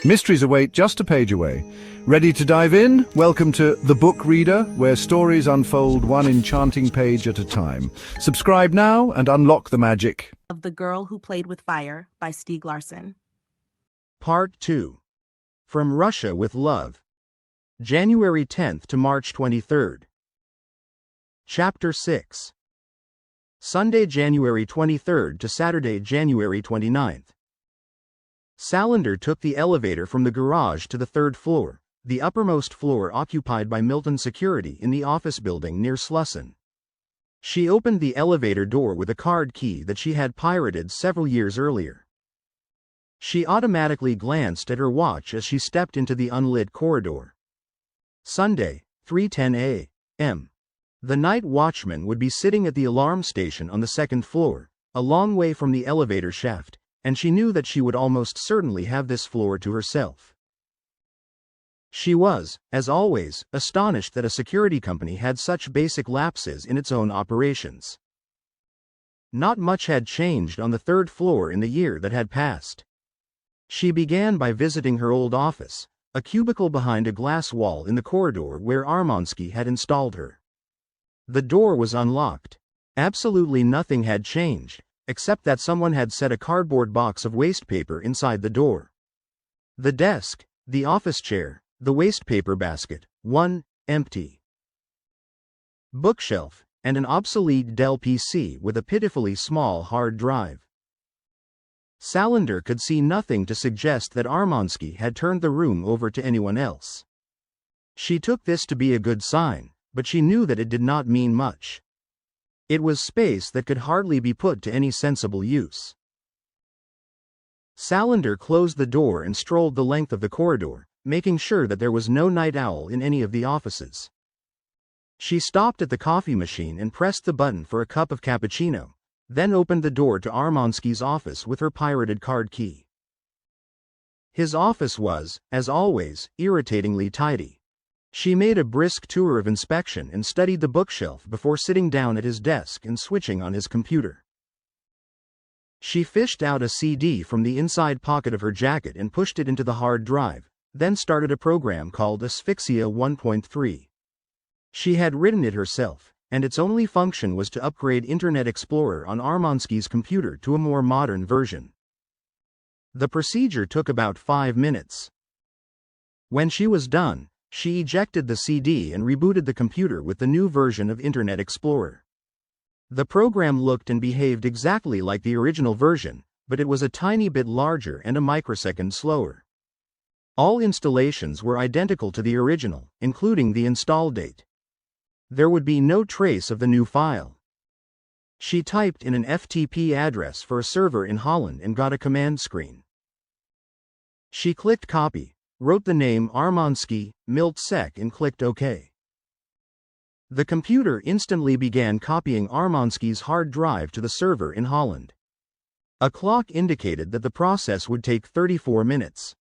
Mysteries await just a page away. Ready to dive in? Welcome to The Book Reader, where stories unfold one enchanting page at a time. Subscribe now and unlock the magic. Of The Girl Who Played with Fire by Stieg Larsson. Part 2. From Russia with Love. January 10th to March 23rd. Chapter 6. Sunday, January 23rd to Saturday, January 29th. Salander took the elevator from the garage to the third floor, the uppermost floor occupied by Milton Security in the office building near Slusson. She opened the elevator door with a card key that she had pirated several years earlier. She automatically glanced at her watch as she stepped into the unlit corridor. Sunday, 3:10 a.m. The night watchman would be sitting at the alarm station on the second floor, a long way from the elevator shaft, and she knew that she would almost certainly have this floor to herself. She was, as always, astonished that a security company had such basic lapses in its own operations. Not much had changed on the third floor in the year that had passed. She began by visiting her old office, a cubicle behind a glass wall in the corridor where Armansky had installed her. The door was unlocked. Absolutely nothing had changed, except that someone had set a cardboard box of wastepaper inside the door. The desk, the office chair, the wastepaper basket, one empty bookshelf, and an obsolete Dell PC with a pitifully small hard drive. Salander could see nothing to suggest that Armansky had turned the room over to anyone else. She took this to be a good sign, but she knew that it did not mean much. It was space that could hardly be put to any sensible use. Salander closed the door and strolled the length of the corridor, making sure that there was no night owl in any of the offices. She stopped at the coffee machine and pressed the button for a cup of cappuccino, then opened the door to Armansky's office with her pirated card key. His office was, as always, irritatingly tidy. She made a brisk tour of inspection and studied the bookshelf before sitting down at his desk and switching on his computer. She fished out a CD from the inside pocket of her jacket and pushed it into the hard drive, then started a program called Asphyxia 1.3. She had written it herself, and its only function was to upgrade Internet Explorer on Armansky's computer to a more modern version. The procedure took about 5 minutes. When she was done, she ejected the CD and rebooted the computer with the new version of Internet Explorer. The program looked and behaved exactly like the original version, but it was a tiny bit larger and a microsecond slower. All installations were identical to the original, including the install date. There would be no trace of the new file. She typed in an FTP address for a server in Holland and got a command screen. She clicked copy, wrote the name Armansky, Miltsec, and clicked OK. The computer instantly began copying Armansky's hard drive to the server in Holland. A clock indicated that the process would take 34 minutes.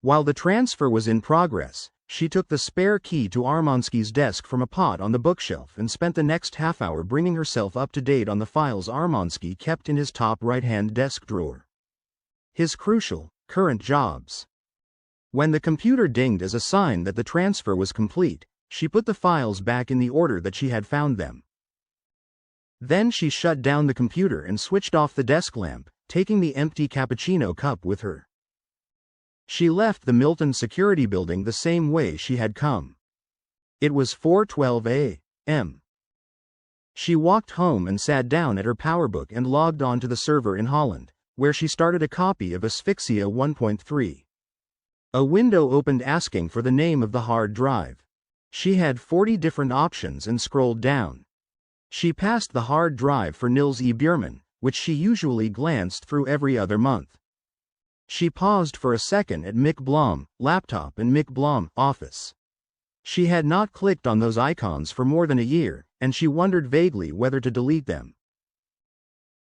While the transfer was in progress, she took the spare key to Armansky's desk from a pot on the bookshelf and spent the next half hour bringing herself up to date on the files Armansky kept in his top right-hand desk drawer. His crucial, current jobs. When the computer dinged as a sign that the transfer was complete, she put the files back in the order that she had found them. Then she shut down the computer and switched off the desk lamp, taking the empty cappuccino cup with her. She left the Milton Security building the same way she had come. It was 4:12 a.m. She walked home and sat down at her PowerBook and logged on to the server in Holland, where she started a copy of Asphyxia 1.3. A window opened asking for the name of the hard drive. She had 40 different options and scrolled down. She passed the hard drive for Nils E. Bierman, which she usually glanced through every other month. She paused for a second at Mick Blom, laptop, and Mick Blom, office. She had not clicked on those icons for more than a year, and she wondered vaguely whether to delete them.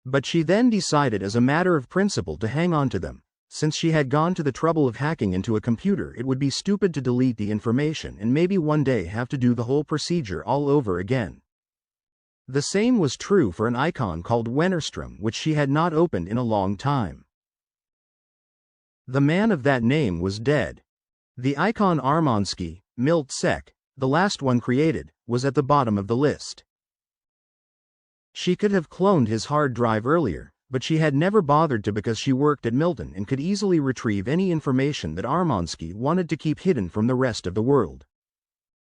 But she then decided as a matter of principle to hang on to them. Since she had gone to the trouble of hacking into a computer, it would be stupid to delete the information and maybe one day have to do the whole procedure all over again. The same was true for an icon called Wennerstrom, which she had not opened in a long time. The man of that name was dead. The icon Armansky, Milt Sek, the last one created, was at the bottom of the list. She could have cloned his hard drive earlier, but she had never bothered to because she worked at Milton and could easily retrieve any information that Armansky wanted to keep hidden from the rest of the world.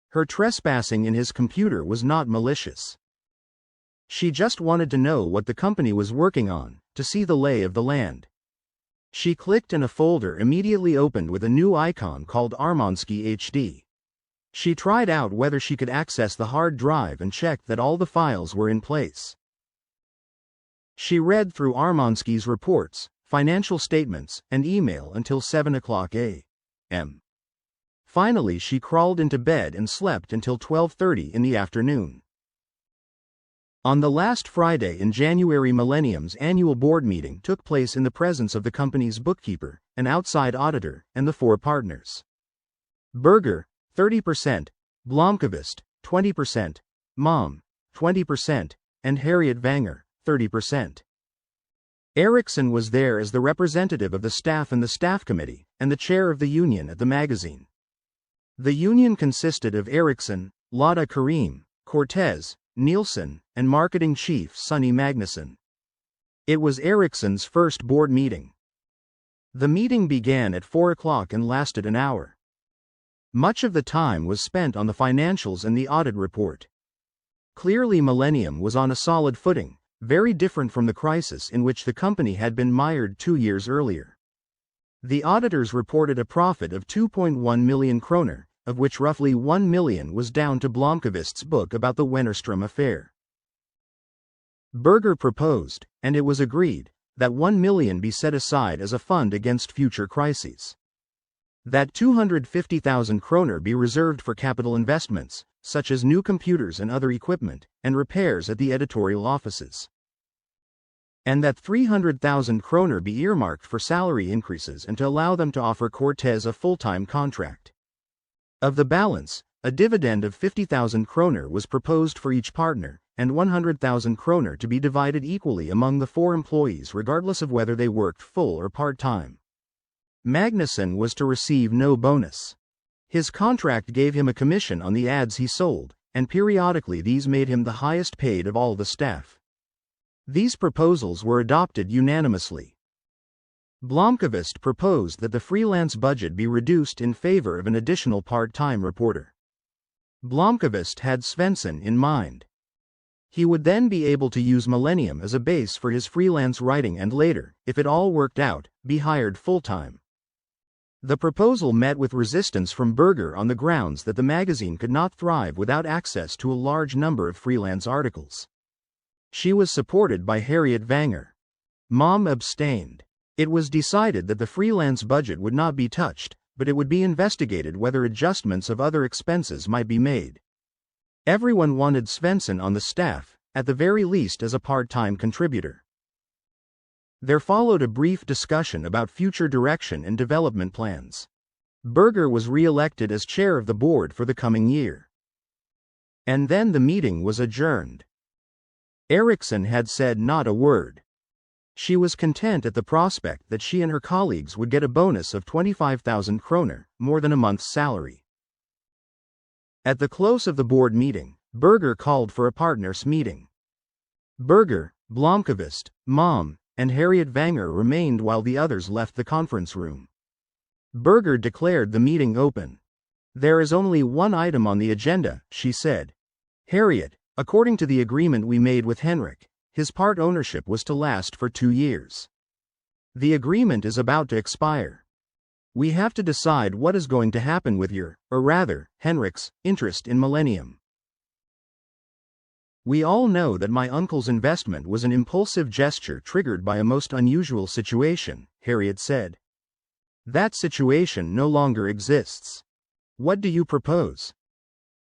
Her trespassing in his computer was not malicious. She just wanted to know what the company was working on, to see the lay of the land. She clicked and a folder immediately opened with a new icon called Armansky HD. She tried out whether she could access the hard drive and checked that all the files were in place. She read through Armansky's reports, financial statements, and email until 7 o'clock a.m. Finally, she crawled into bed and slept until 12:30 in the afternoon. On the last Friday in January, Millennium's annual board meeting took place in the presence of the company's bookkeeper, an outside auditor, and the 4 partners. Berger, 30%, Blomqvist, 20%, Mom, 20%, and Harriet Wenger, 30%. Erickson was there as the representative of the staff and the staff committee, and the chair of the union at the magazine. The union consisted of Erickson, Lada Karim, Cortez, Nielsen, and marketing chief Sonny Magnuson. It was Erickson's first board meeting. The meeting began at 4 o'clock and lasted an hour. Much of the time was spent on the financials and the audit report. Clearly, Millennium was on a solid footing, very different from the crisis in which the company had been mired 2 years earlier. The auditors reported a profit of 2.1 million kroner, of which roughly 1 million was down to Blomqvist's book about the Wennerstrom affair. Berger proposed, and it was agreed, that 1 million be set aside as a fund against future crises. That 250,000 kroner be reserved for capital investments, such as new computers and other equipment, and repairs at the editorial offices. And that 300,000 kroner be earmarked for salary increases and to allow them to offer Cortez a full-time contract. Of the balance, a dividend of 50,000 kroner was proposed for each partner, and 100,000 kroner to be divided equally among the 4 employees regardless of whether they worked full or part-time. Magnuson was to receive no bonus. His contract gave him a commission on the ads he sold, and periodically these made him the highest paid of all the staff. These proposals were adopted unanimously. Blomqvist proposed that the freelance budget be reduced in favor of an additional part-time reporter. Blomqvist had Svensson in mind. He would then be able to use Millennium as a base for his freelance writing and later, if it all worked out, be hired full-time. The proposal met with resistance from Berger on the grounds that the magazine could not thrive without access to a large number of freelance articles. She was supported by Harriet Wenger. Mom abstained. It was decided that the freelance budget would not be touched, but it would be investigated whether adjustments of other expenses might be made. Everyone wanted Svensson on the staff, at the very least as a part-time contributor. There followed a brief discussion about future direction and development plans. Berger was re-elected as chair of the board for the coming year. And then the meeting was adjourned. Erickson had said not a word. She was content at the prospect that she and her colleagues would get a bonus of 25,000 kroner, more than a month's salary. At the close of the board meeting, Berger called for a partners' meeting. Berger, Blomqvist, Mom, and Harriet Wenger remained while the others left the conference room. Berger declared the meeting open. "There is only one item on the agenda," she said. "Harriet, according to the agreement we made with Henrik, his part ownership was to last for 2 years. The agreement is about to expire. We have to decide what is going to happen with your, or rather, Henrik's, interest in Millennium. We all know that my uncle's investment was an impulsive gesture triggered by a most unusual situation," Harriet said. "That situation no longer exists. What do you propose?"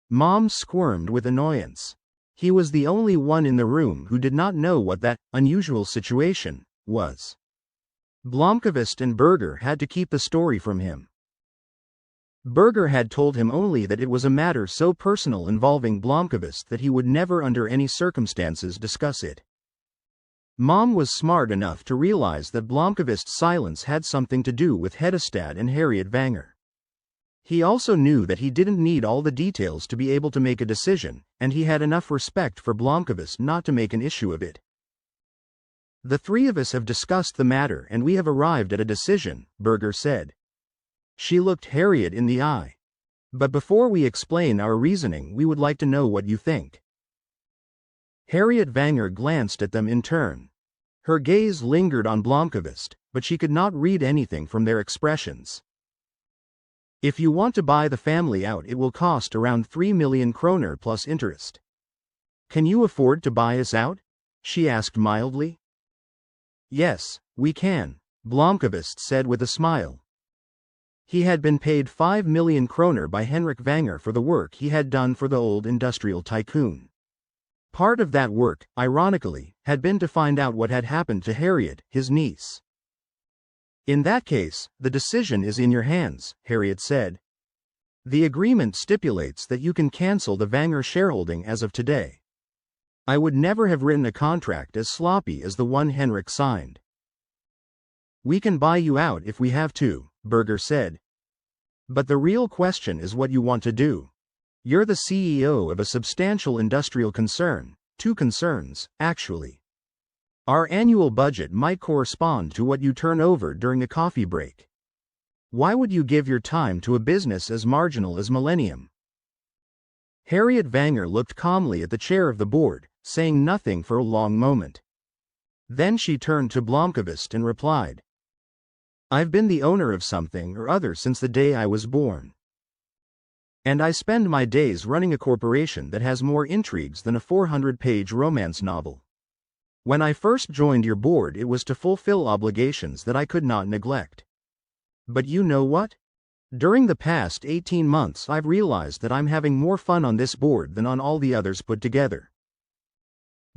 Mom squirmed with annoyance. He was the only one in the room who did not know what that unusual situation was. Blomqvist and Berger had to keep the story from him. Berger had told him only that it was a matter so personal involving Blomqvist that he would never under any circumstances discuss it. Mom was smart enough to realize that Blomkvist's silence had something to do with Hedestad and Harriet Wenger. He also knew that he didn't need all the details to be able to make a decision, and he had enough respect for Blomkvist not to make an issue of it. The three of us have discussed the matter and we have arrived at a decision, Berger said. She looked Harriet in the eye. But before we explain our reasoning, we would like to know what you think. Harriet Wenger glanced at them in turn. Her gaze lingered on Blomkvist, but she could not read anything from their expressions. If you want to buy the family out, it will cost around 3 million kroner plus interest. Can you afford to buy us out? She asked mildly. Yes, we can, Blomkvist said with a smile. He had been paid 5 million kroner by Henrik Wenger for the work he had done for the old industrial tycoon. Part of that work, ironically, had been to find out what had happened to Harriet, his niece. In that case, the decision is in your hands, Harriet said. The agreement stipulates that you can cancel the Wenger shareholding as of today. I would never have written a contract as sloppy as the one Henrik signed. We can buy you out if we have to, Berger said. But the real question is what you want to do. You're the CEO of a substantial industrial concern, 2 concerns, actually. Our annual budget might correspond to what you turn over during a coffee break. Why would you give your time to a business as marginal as Millennium? Harriet Wenger looked calmly at the chair of the board, saying nothing for a long moment. Then she turned to Blomkvist and replied. I've been the owner of something or other since the day I was born. And I spend my days running a corporation that has more intrigues than a 400-page romance novel. When I first joined your board, it was to fulfill obligations that I could not neglect. But you know what? During the past 18 months, I've realized that I'm having more fun on this board than on all the others put together.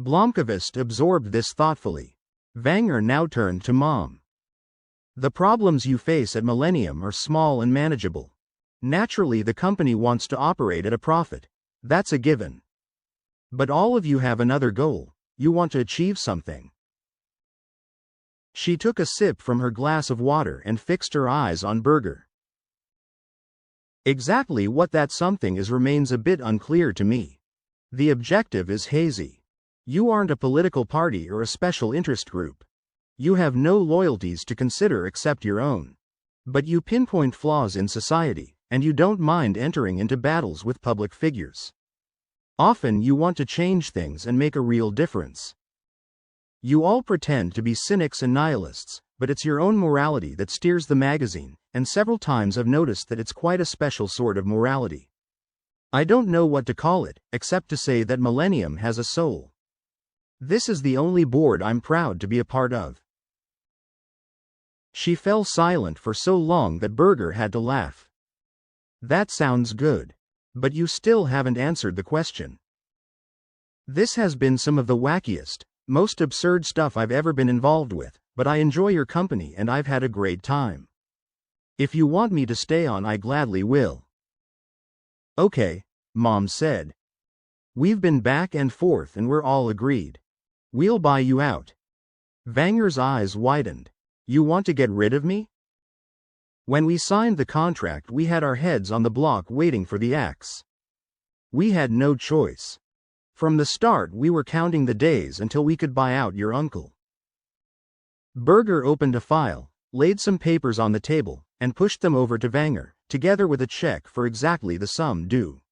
Blomkvist absorbed this thoughtfully. Wenger now turned to Mom. The problems you face at Millennium are small and manageable. Naturally, the company wants to operate at a profit. That's a given. But all of you have another goal. You want to achieve something. She took a sip from her glass of water and fixed her eyes on Berger. Exactly what that something is remains a bit unclear to me. The objective is hazy. You aren't a political party or a special interest group. You have no loyalties to consider except your own. But you pinpoint flaws in society, and you don't mind entering into battles with public figures. Often you want to change things and make a real difference. You all pretend to be cynics and nihilists, but it's your own morality that steers the magazine, and several times I've noticed that it's quite a special sort of morality. I don't know what to call it, except to say that Millennium has a soul. This is the only board I'm proud to be a part of. She fell silent for so long that Berger had to laugh. That sounds good. But you still haven't answered the question. This has been some of the wackiest, most absurd stuff I've ever been involved with, but I enjoy your company and I've had a great time. If you want me to stay on, I gladly will. Okay, Mom said. We've been back and forth and we're all agreed. We'll buy you out. Wenger's eyes widened. You want to get rid of me? When we signed the contract, we had our heads on the block waiting for the axe. We had no choice. From the start, we were counting the days until we could buy out your uncle. Berger opened a file, laid some papers on the table, and pushed them over to Wenger, together with a check for exactly the sum due.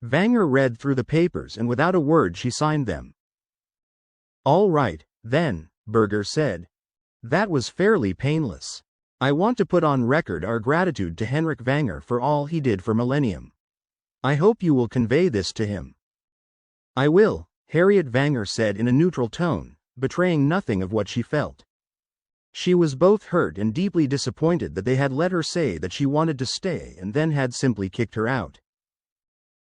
Wenger read through the papers and without a word she signed them. All right, then, Berger said. That was fairly painless. I want to put on record our gratitude to Henrik Wenger for all he did for Millennium. I hope you will convey this to him. I will, Harriet Wenger said in a neutral tone, betraying nothing of what she felt. She was both hurt and deeply disappointed that they had let her say that she wanted to stay and then had simply kicked her out.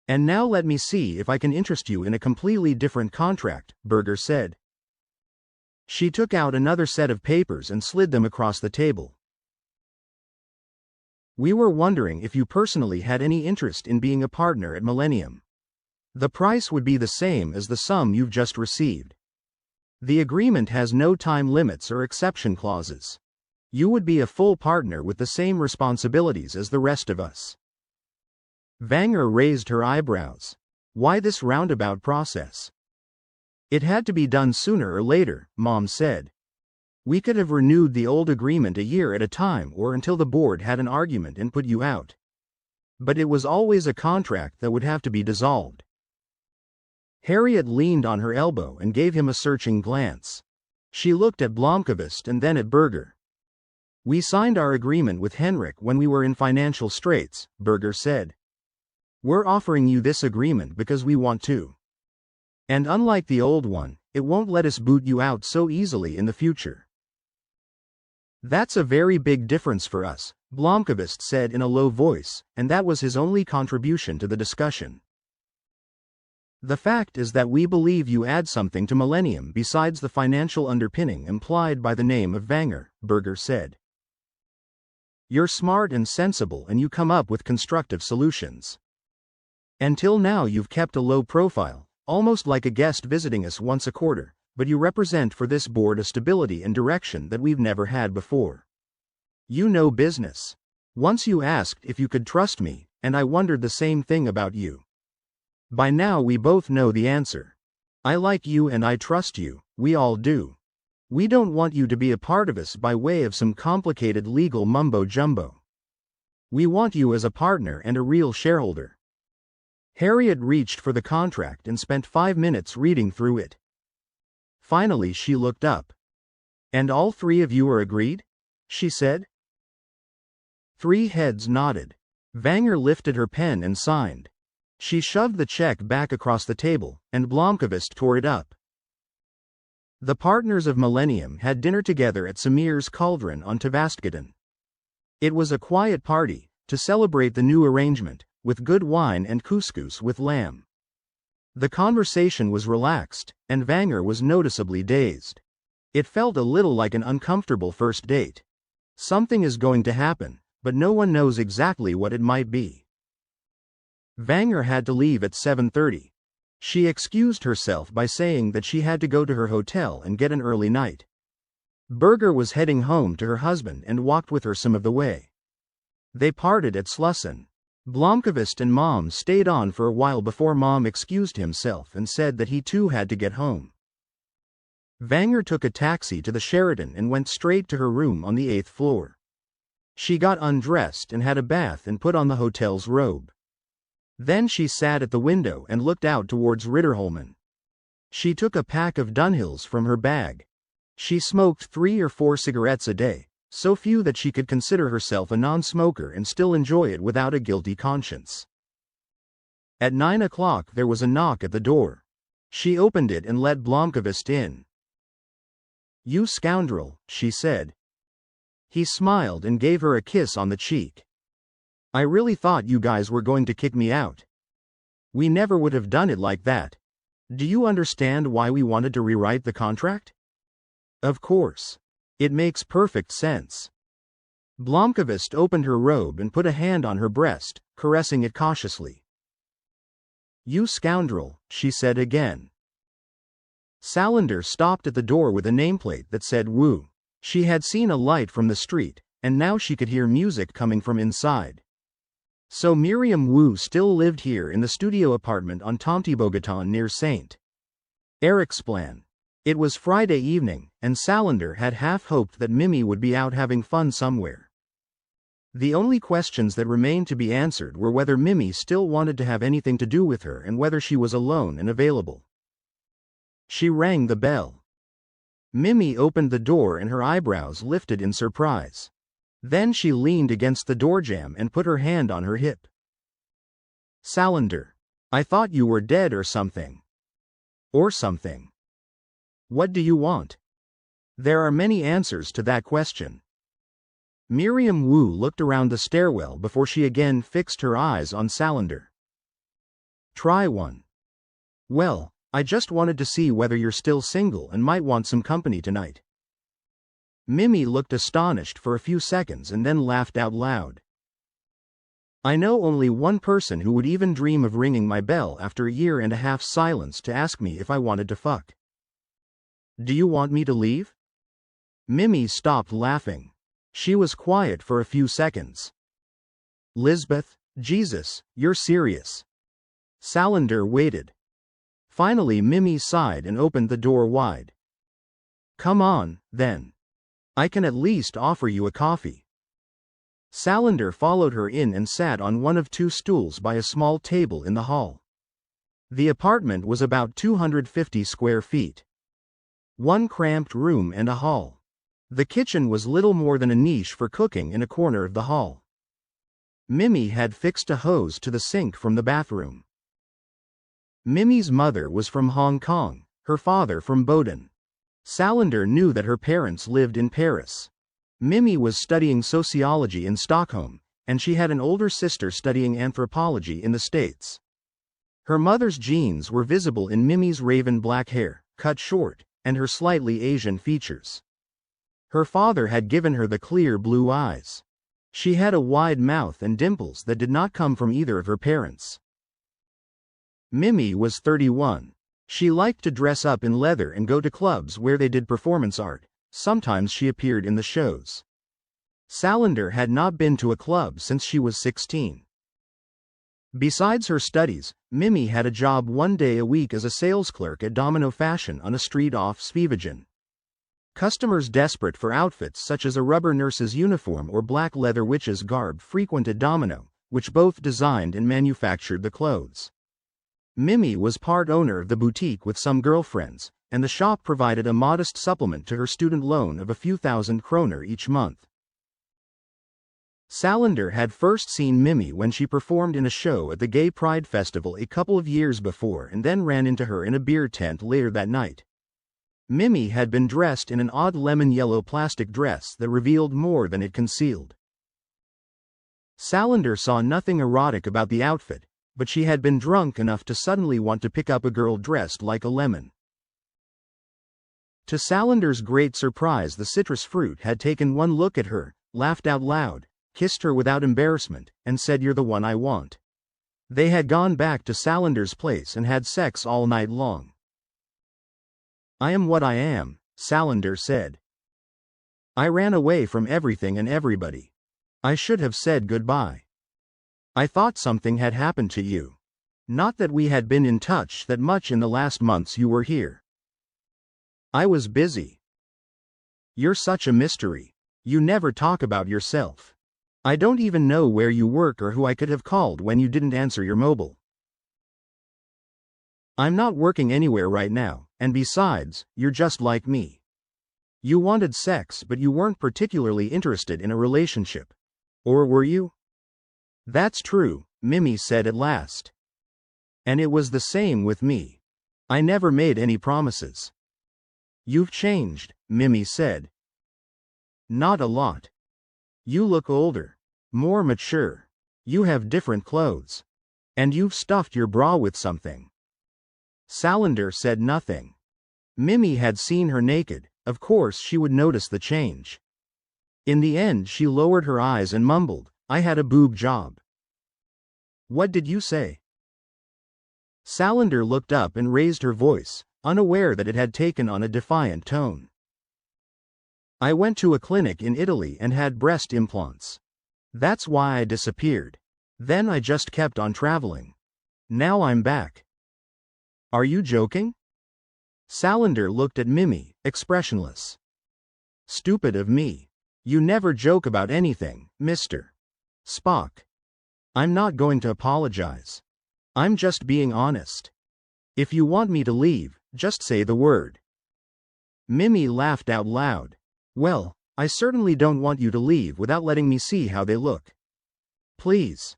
And now let me see if I can interest you in a completely different contract, Berger said. She took out another set of papers and slid them across the table. We were wondering if you personally had any interest in being a partner at Millennium. The price would be the same as the sum you've just received. The agreement has no time limits or exception clauses. You would be a full partner with the same responsibilities as the rest of us. Wenger raised her eyebrows. Why this roundabout process? It had to be done sooner or later, Mom said. We could have renewed the old agreement a year at a time or until the board had an argument and put you out. But it was always a contract that would have to be dissolved. Harriet leaned on her elbow and gave him a searching glance. She looked at Blomkvist and then at Berger. We signed our agreement with Henrik when we were in financial straits, Berger said. We're offering you this agreement because we want to. And unlike the old one, it won't let us boot you out so easily in the future. That's a very big difference for us, Blomkvist said in a low voice, and that was his only contribution to the discussion. The fact is that we believe you add something to Millennium besides the financial underpinning implied by the name of Wenger, Berger said. You're smart and sensible and you come up with constructive solutions. Until now you've kept a low profile, almost like a guest visiting us once a quarter, but you represent for this board a stability and direction that we've never had before. You know business. Once you asked if you could trust me, and I wondered the same thing about you. By now we both know the answer. I like you and I trust you, we all do. We don't want you to be a part of us by way of some complicated legal mumbo-jumbo. We want you as a partner and a real shareholder. Harriet reached for the contract and spent 5 minutes reading through it. Finally she looked up. And all three of you are agreed? She said. 3 heads nodded. Wenger lifted her pen and signed. She shoved the check back across the table, and Blomkvist tore it up. The partners of Millennium had dinner together at Samir's Cauldron on Tavastgaden. It was a quiet party, to celebrate the new arrangement, with good wine and couscous with lamb. The conversation was relaxed, and Wenger was noticeably dazed. It felt a little like an uncomfortable first date. Something is going to happen, but no one knows exactly what it might be. Wenger had to leave at 7:30. She excused herself by saying that she had to go to her hotel and get an early night. Berger was heading home to her husband and walked with her some of the way. They parted at Slussen. Blomkvist and Mom stayed on for a while before Mom excused himself and said that he too had to get home. Wenger took a taxi to the Sheraton and went straight to her room on the 8th floor. She got undressed and had a bath and put on the hotel's robe. Then she sat at the window and looked out towards Ridderholmen. She took a pack of Dunhills from her bag. She smoked 3 or 4 cigarettes a day, so few that she could consider herself a non-smoker and still enjoy it without a guilty conscience. At 9 o'clock there was a knock at the door. She opened it and let Blomkvist in. You scoundrel, she said. He smiled and gave her a kiss on the cheek. I really thought you guys were going to kick me out. We never would have done it like that. Do you understand why we wanted to rewrite the contract? Of course. It makes perfect sense. Blomkvist opened her robe and put a hand on her breast, caressing it cautiously. You scoundrel, she said again. Salander stopped at the door with a nameplate that said Woo. She had seen a light from the street, and now she could hear music coming from inside. So Miriam Wu still lived here in the studio apartment on Tomtebogaton near St. Eriksplan. It was Friday evening, and Salander had half hoped that Mimi would be out having fun somewhere. The only questions that remained to be answered were whether Mimi still wanted to have anything to do with her and whether she was alone and available. She rang the bell. Mimi opened the door and her eyebrows lifted in surprise. Then she leaned against the doorjamb and put her hand on her hip. Salander. I thought you were dead or something. Or something. What do you want? There are many answers to that question. Miriam Wu looked around the stairwell before she again fixed her eyes on Salander. Try one. Well, I just wanted to see whether you're still single and might want some company tonight. Mimi looked astonished for a few seconds and then laughed out loud. I know only one person who would even dream of ringing my bell after a 1.5 years silence to ask me if I wanted to fuck. Do you want me to leave? Mimi stopped laughing. She was quiet for a few seconds. Lisbeth, Jesus, you're serious. Salander waited. Finally Mimi sighed and opened the door wide. Come on, then. I can at least offer you a coffee. Salander followed her in and sat on one of two stools by a small table in the hall. The apartment was about 250 square feet. One cramped room and a hall. The kitchen was little more than a niche for cooking in a corner of the hall. Mimi had fixed a hose to the sink from the bathroom. Mimi's mother was from Hong Kong, her father from Bowden. Salander knew that her parents lived in Paris. Mimi was studying sociology in Stockholm, and she had an older sister studying anthropology in the States. Her mother's genes were visible in Mimi's raven black hair, cut short, and her slightly Asian features. Her father had given her the clear blue eyes. She had a wide mouth and dimples that did not come from either of her parents. Mimi was 31. She liked to dress up in leather and go to clubs where they did performance art. Sometimes she appeared in the shows. Salander had not been to a club since she was 16. Besides her studies, Mimi had a job 1 day a week as a sales clerk at Domino Fashion on a street off Sveavägen. Customers desperate for outfits such as a rubber nurse's uniform or black leather witch's garb frequented Domino, which both designed and manufactured the clothes. Mimi was part owner of the boutique with some girlfriends, and the shop provided a modest supplement to her student loan of a few thousand kroner each month. Salander had first seen Mimi when she performed in a show at the Gay Pride Festival a couple of years before and then ran into her in a beer tent later that night. Mimi had been dressed in an odd lemon-yellow plastic dress that revealed more than it concealed. Salander saw nothing erotic about the outfit, but she had been drunk enough to suddenly want to pick up a girl dressed like a lemon. To Salander's great surprise, the citrus fruit had taken one look at her, laughed out loud, kissed her without embarrassment, and said, "You're the one I want." They had gone back to Salander's place and had sex all night long. "I am what I am," Salander said. "I ran away from everything and everybody. I should have said goodbye. I thought something had happened to you. Not that we had been in touch that much in the last months you were here. I was busy. You're such a mystery. You never talk about yourself. I don't even know where you work or who I could have called when you didn't answer your mobile. I'm not working anywhere right now, and besides, you're just like me. You wanted sex, but you weren't particularly interested in a relationship. Or were you?" "That's true," Mimi said at last. "And it was the same with me. I never made any promises." "You've changed," Mimi said. "Not a lot. You look older, more mature. You have different clothes. And you've stuffed your bra with something." Salander said nothing. Mimi had seen her naked, of course she would notice the change. In the end she lowered her eyes and mumbled, "I had a boob job." "What did you say?" Salander looked up and raised her voice, unaware that it had taken on a defiant tone. "I went to a clinic in Italy and had breast implants. That's why I disappeared. Then I just kept on traveling. Now I'm back." "Are you joking?" Salander looked at Mimi, expressionless. "Stupid of me. You never joke about anything, Mr. Spock. I'm not going to apologize. I'm just being honest. If you want me to leave, just say the word." Mimi laughed out loud. "Well, I certainly don't want you to leave without letting me see how they look. Please.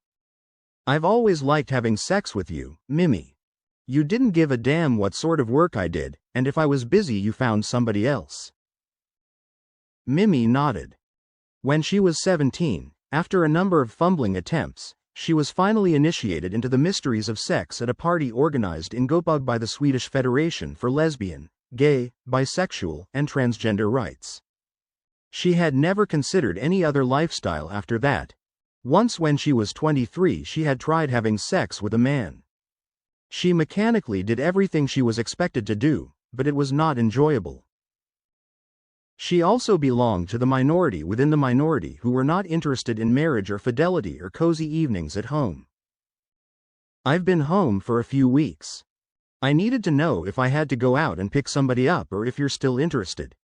I've always liked having sex with you, Mimi. You didn't give a damn what sort of work I did, and if I was busy you found somebody else." Mimi nodded. When she was 17, after a number of fumbling attempts, she was finally initiated into the mysteries of sex at a party organized in Gothenburg by the Swedish Federation for Lesbian, Gay, Bisexual, and Transgender Rights. She had never considered any other lifestyle after that. Once when she was 23 she had tried having sex with a man. She mechanically did everything she was expected to do, but it was not enjoyable. She also belonged to the minority within the minority who were not interested in marriage or fidelity or cozy evenings at home. "I've been home for a few weeks. I needed to know if I had to go out and pick somebody up or if you're still interested."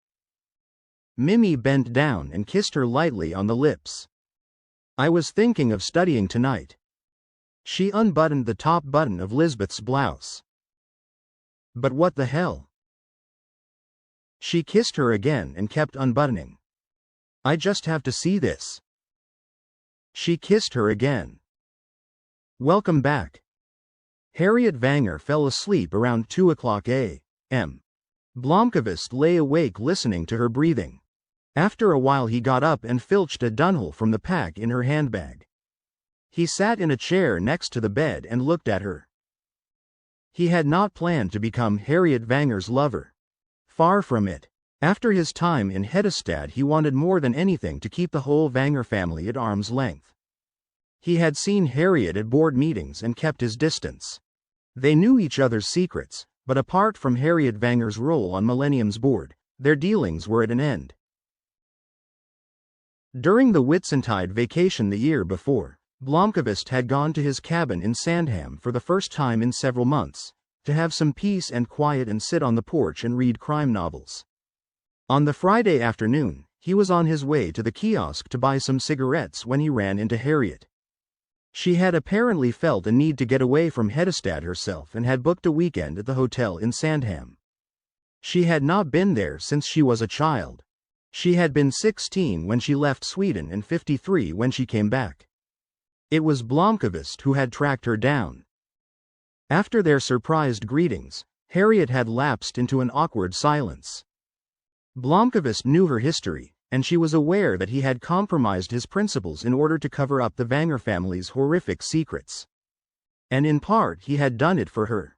Mimi bent down and kissed her lightly on the lips. "I was thinking of studying tonight." She unbuttoned the top button of Lisbeth's blouse. "But what the hell?" She kissed her again and kept unbuttoning. "I just have to see this." She kissed her again. "Welcome back." Harriet Vanger fell asleep around 2 a.m. Blomkvist lay awake listening to her breathing. After a while he got up and filched a Dunhill from the pack in her handbag. He sat in a chair next to the bed and looked at her. He had not planned to become Harriet Vanger's lover. Far from it. After his time in Hedestad he wanted more than anything to keep the whole Vanger family at arm's length. He had seen Harriet at board meetings and kept his distance. They knew each other's secrets, but apart from Harriet Vanger's role on Millennium's board, their dealings were at an end. During the Whitsuntide vacation the year before, Blomkvist had gone to his cabin in Sandham for the first time in several months, to have some peace and quiet and sit on the porch and read crime novels. On the Friday afternoon, he was on his way to the kiosk to buy some cigarettes when he ran into Harriet. She had apparently felt a need to get away from Hedestad herself and had booked a weekend at the hotel in Sandham. She had not been there since she was a child. She had been 16 when she left Sweden and 53 when she came back. It was Blomkvist who had tracked her down. After their surprised greetings, Harriet had lapsed into an awkward silence. Blomkvist knew her history, and she was aware that he had compromised his principles in order to cover up the Vanger family's horrific secrets. And in part he had done it for her.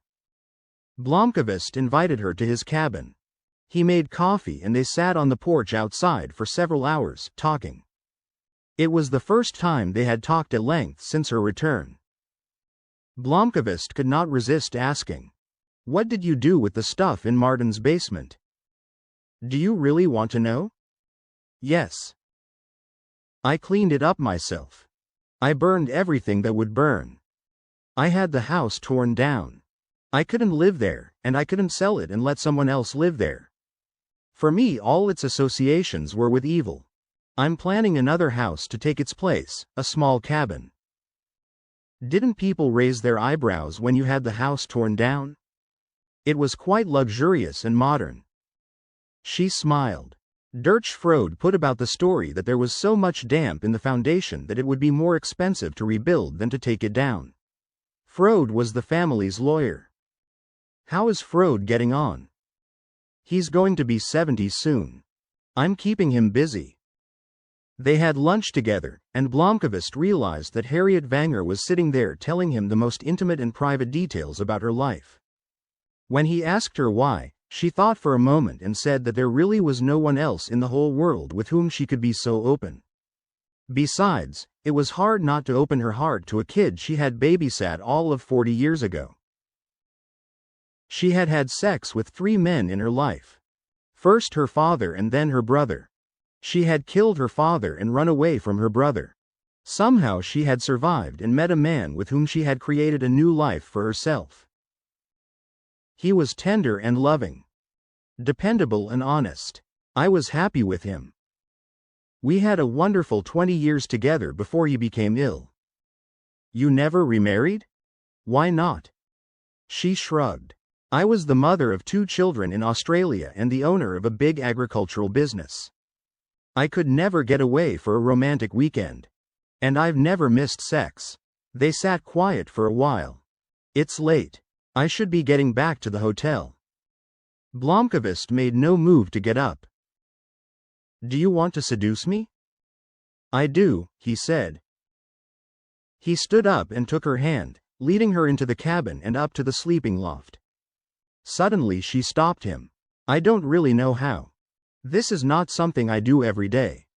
Blomkvist invited her to his cabin. He made coffee and they sat on the porch outside for several hours, talking. It was the first time they had talked at length since her return. Blomkvist could not resist asking, "What did you do with the stuff in Martin's basement?" "Do you really want to know?" "Yes. I cleaned it up myself. I burned everything that would burn. I had the house torn down. I couldn't live there, and I couldn't sell it and let someone else live there. For me, all its associations were with evil. I'm planning another house to take its place, a small cabin." "Didn't people raise their eyebrows when you had the house torn down?" "It was quite luxurious and modern." She smiled. Dirch Frode put about the story that there was so much damp in the foundation that it would be more expensive to rebuild than to take it down. Frode was the family's lawyer. "How is Frode getting on?" "He's going to be 70 soon. I'm keeping him busy." They had lunch together, and Blomkvist realized that Harriet Vanger was sitting there telling him the most intimate and private details about her life. When he asked her why, she thought for a moment and said that there really was no one else in the whole world with whom she could be so open. Besides, it was hard not to open her heart to a kid she had babysat all of 40 years ago. She had had sex with 3 men in her life. First her father and then her brother. She had killed her father and run away from her brother. Somehow she had survived and met a man with whom she had created a new life for herself. He was tender and loving. Dependable and honest. I was happy with him. We had a wonderful 20 years together before he became ill." "You never remarried?" "Why not?" She shrugged. "I was the mother of 2 children in Australia and the owner of a big agricultural business. I could never get away for a romantic weekend. And I've never missed sex." They sat quiet for a while. "It's late. I should be getting back to the hotel." Blomkvist made no move to get up. "Do you want to seduce me?" "I do," he said. He stood up and took her hand, leading her into the cabin and up to the sleeping loft. Suddenly she stopped him. "I don't really know how. This is not something I do every day."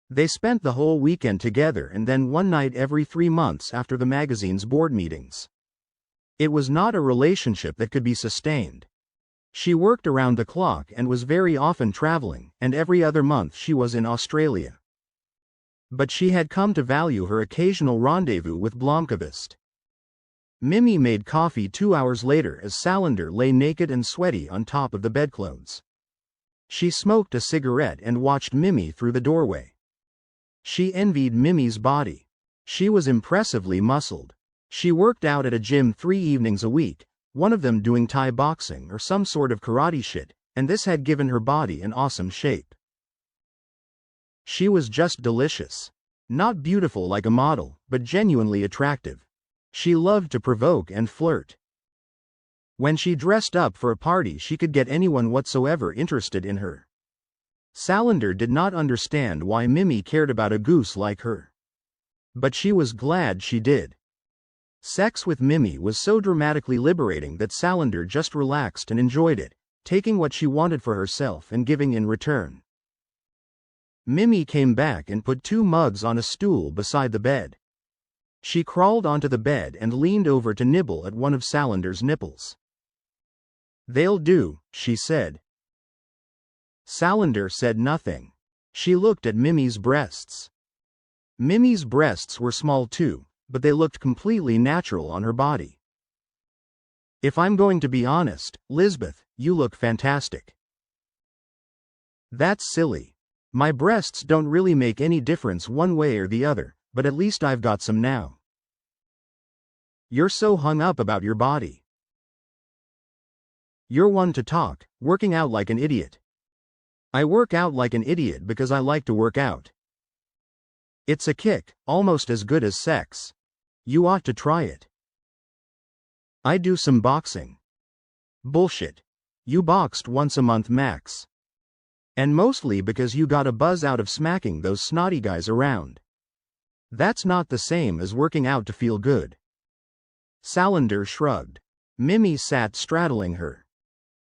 They spent the whole weekend together and then one night every 3 months after the magazine's board meetings. It was not a relationship that could be sustained. She worked around the clock and was very often traveling, and every other month she was in Australia. But she had come to value her occasional rendezvous with Blomkvist. Mimi made coffee 2 hours later as Salander lay naked and sweaty on top of the bedclothes. She smoked a cigarette and watched Mimi through the doorway. She envied Mimi's body. She was impressively muscled. She worked out at a gym 3 evenings a week, one of them doing Thai boxing or some sort of karate shit, and this had given her body an awesome shape. She was just delicious. Not beautiful like a model, but genuinely attractive. She loved to provoke and flirt. When she dressed up for a party, she could get anyone whatsoever interested in her. Salander did not understand why Mimi cared about a goose like her. But she was glad she did. Sex with Mimi was so dramatically liberating that Salander just relaxed and enjoyed it, taking what she wanted for herself and giving in return. Mimi came back and put 2 mugs on a stool beside the bed. She crawled onto the bed and leaned over to nibble at one of Salander's nipples. "They'll do," she said. Salander said nothing. She looked at Mimi's breasts. Mimi's breasts were small too, but they looked completely natural on her body. "If I'm going to be honest, Lisbeth, you look fantastic." "That's silly. My breasts don't really make any difference one way or the other, but at least I've got some now." "You're so hung up about your body. You're one to talk, working out like an idiot." "I work out like an idiot because I like to work out. It's a kick, almost as good as sex. You ought to try it." "I do some boxing." "Bullshit. You boxed once a month max. And mostly because you got a buzz out of smacking those snotty guys around. That's not the same as working out to feel good." Salander shrugged. Mimi sat straddling her.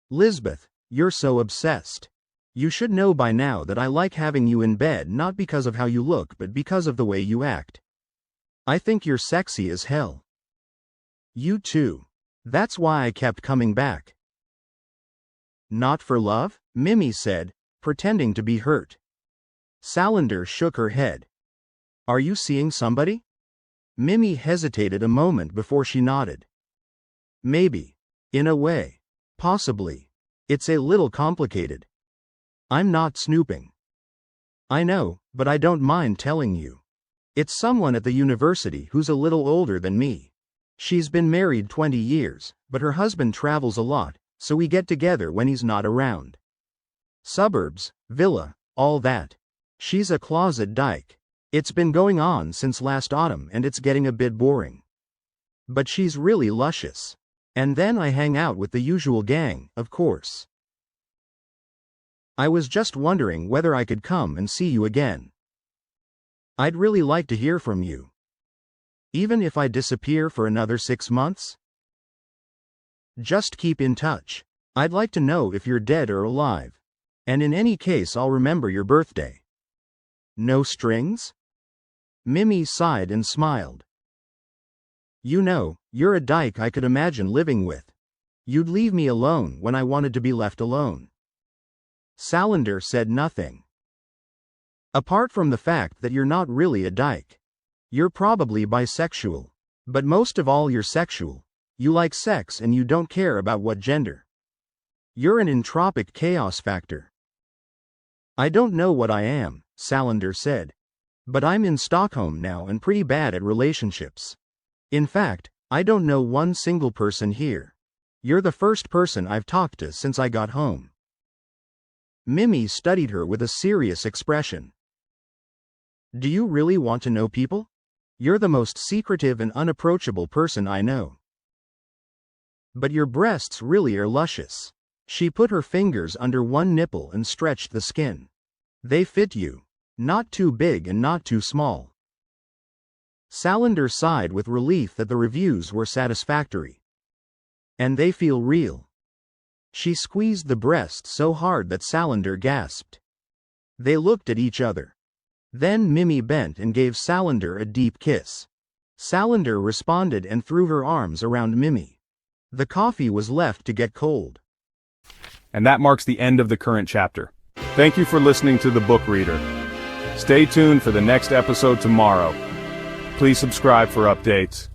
"Lisbeth, you're so obsessed. You should know by now that I like having you in bed not because of how you look but because of the way you act. I think you're sexy as hell." "You too. That's why I kept coming back." "Not for love?" Mimi said, pretending to be hurt. Salander shook her head. "Are you seeing somebody?" Mimi hesitated a moment before she nodded. "Maybe. In a way. Possibly. It's a little complicated. I'm not snooping." "I know, but I don't mind telling you. It's someone at the university who's a little older than me. She's been married 20 years, but her husband travels a lot, so we get together when he's not around. Suburbs, villa, all that. She's a closet dyke. It's been going on since last autumn and it's getting a bit boring. But she's really luscious. And then I hang out with the usual gang, of course. I was just wondering whether I could come and see you again. I'd really like to hear from you. Even if I disappear for another 6 months? Just keep in touch. I'd like to know if you're dead or alive. And in any case I'll remember your birthday." "No strings?" Mimi sighed and smiled. "You know, you're a dyke I could imagine living with. You'd leave me alone when I wanted to be left alone." Salander said nothing. "Apart from the fact that you're not really a dyke. You're probably bisexual. But most of all you're sexual. You like sex and you don't care about what gender. You're an entropic chaos factor." "I don't know what I am," Salander said. "But I'm in Stockholm now and pretty bad at relationships. In fact, I don't know one single person here. You're the first person I've talked to since I got home." Mimi studied her with a serious expression. "Do you really want to know people? You're the most secretive and unapproachable person I know. But your breasts really are luscious." She put her fingers under one nipple and stretched the skin. "They fit you. Not too big and not too small." Salander sighed with relief that the reviews were satisfactory. "And they feel real." She squeezed the breast so hard that Salander gasped. They looked at each other. Then Mimi bent and gave Salander a deep kiss. Salander responded and threw her arms around Mimi. The coffee was left to get cold. And that marks the end of the current chapter. Thank you for listening to The Book Reader. Stay tuned for the next episode tomorrow. Please subscribe for updates.